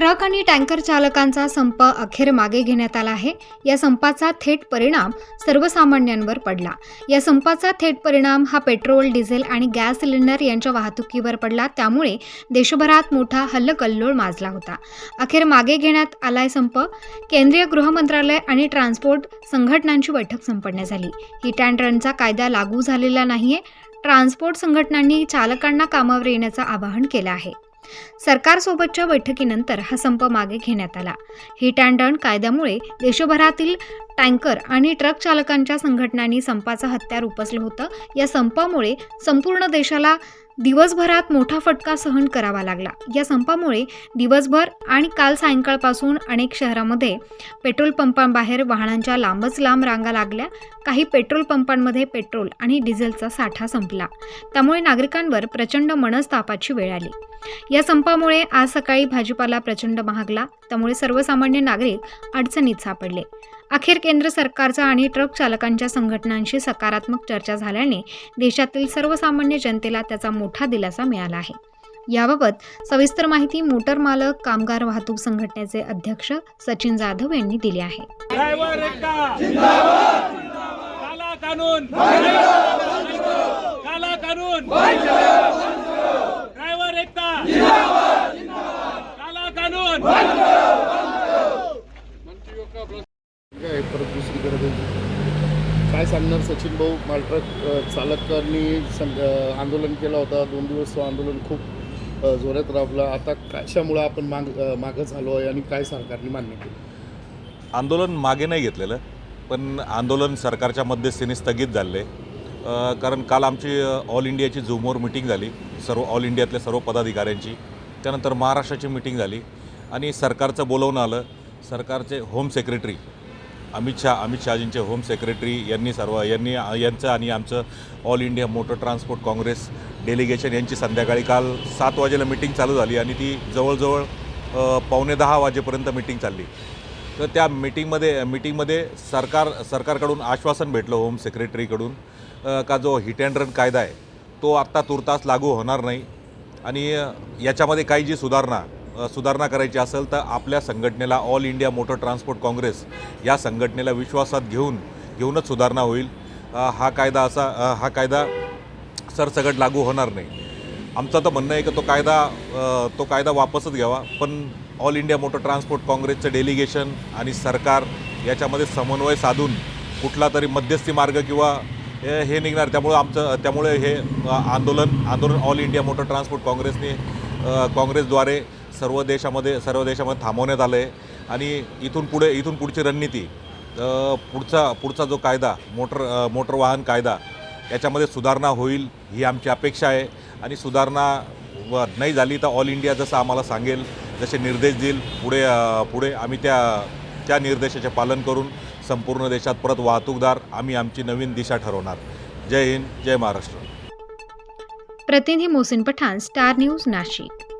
Truck आणि tanker चालकांचा संप अखेर मागे घेण्यात आला आहे। या संपाचा थेट परिणाम सर्वसामान्यांवर पडला। या संपाचा थेट परिणाम हा पेट्रोल, डिझेल आणि गॅस सिलेंडर यांच्या वाहतुकीवर पडला। त्यामुळे देशभरात मोठा हल्लकल्लोळ माजला होता। अखेर मागे घेण्यात आलाय संप। केंद्रीय गृह मंत्रालय आणि ट्रान्सपोर्ट संघटनांची बैठक संपन्न झाली। हिट अँड रनचा कायदा लागू झालेला नाहीये। ट्रान्सपोर्ट संघटनांनी चालकांना कामावर येण्याचं आवाहन केलं आहे। सरकारसोबतच्या बैठकीनंतर हा संप मागे घेण्यात आला। हिट अँड रन कायद्यामुळे देशभरातील टँकर आणि ट्रक चालकांच्या संघटनांनी संपाचं हत्यार उपसलं होतं। या संपामुळे संपूर्ण देशाला दिवसभरात मोठा फटका सहन करावा लागला। या संपामुळे दिवसभर आणि काल सायंकाळपासून अनेक शहरांमध्ये पेट्रोल पंपांबाहेर वाहनांच्या लांबच लांब रांगा लागल्या। काही पेट्रोल पंपांमध्ये पेट्रोल आणि डिझेलचा साठा संपला। त्यामुळे नागरिकांवर प्रचंड मनस्तापाची वेळ आली। या संपामुळे आज सकाळी भाजीपाला प्रचंड महागला। त्यामुळे सर्वसामान्य नागरिक अडचणीत सापडले। अखेर केंद्र सरकारचा आणि ट्रक चालकांच्या संघटनांशी सकारात्मक चर्चा झाल्याने देशातील सर्वसामान्य जनतेला त्याचा मोठा दिलासा मिळाला आहे। याबाबत सविस्तर माहिती मोटर मालक कामगार वाहतूक संघटनेचे अध्यक्ष सचिन जाधव यांनी दिली आहे। ड्राइवर एकता जिंदाबाद, काला कानून काला कानून, ड्राइवर एकता जिंदाबाद, काला कानून। परत दुसरीकडे काय सांगणार सचिन भाऊ? मालट्रक चालकांनी आंदोलन केलं होता, 2 दिवस तो आंदोलन खूप जोरात राबला। आता कशामुळे आपण मागं झालो आहे आणि काय सरकारने मान्य केलं? आंदोलन मागे नाही घेतलेलं, पण आंदोलन सरकारच्या मध्यस्थीने स्थगित झाले। कारण काल आमची ऑल इंडियाची झूमवर मिटिंग झाली, ऑल इंडियातल्या सर्व पदाधिकाऱ्यांची। त्यानंतर महाराष्ट्राची मिटिंग झाली आणि सरकारचं बोलवणं आलं। सरकारचे होम सेक्रेटरी अमित शहाजींचे होम सेक्रेटरी यांनी यांचं आणि आमचं all India motor transport congress delegation यांची संध्याकाळी काल 7 वाजेला मिटिंग चालू झाली आणि ती जवळजवळ 9:45 वाजेपर्यंत मिटिंग चालली। तर त्या मिटिंगमध्ये सरकारकडून आश्वासन भेटलं होम सेक्रेटरीकडून का जो हिट अँड रन कायदा आहे तो आत्ता तुर्तास लागू होणार नाही आणि याच्यामध्ये काही जी सुधारणा करायची असेल तर आपल्या संघटनेला all India motor transport Congress या संघटनेला विश्वासात घेऊनच सुधारणा होईल। हा कायदा सरसकट लागू होणार नाही। आमचं तर म्हणणं आहे की तो कायदा वापसच घ्यावा, पण ऑल इंडिया मोटर ट्रान्सपोर्ट काँग्रेसचं डेलिगेशन आणि सरकार याच्यामध्ये समन्वय साधून कुठला तरी मध्यस्थी मार्ग किंवा हे निघणार। त्यामुळे हे आंदोलन ऑल इंडिया मोटर ट्रान्सपोर्ट काँग्रेसद्वारे सर्व देशामध्ये थांबवण्यात आलं आहे आणि इथून पुढची रणनीती पुढचा जो कायदा मोटर वाहन कायदा याच्यामध्ये सुधारणा होईल ही आमची अपेक्षा आहे। आणि सुधारणा नाही झाली तर ऑल इंडिया जसं आम्हाला सांगेल, जसे निर्देश देईल पुढे आम्ही त्या निर्देशाचे पालन करून संपूर्ण देशात परत वाहतूकदार आम्ही आमची नवीन दिशा ठरवणार। जय हिंद, जय महाराष्ट्र। प्रतिनिधी मोहसिन पठाण, स्टार न्यूज, नाशिक।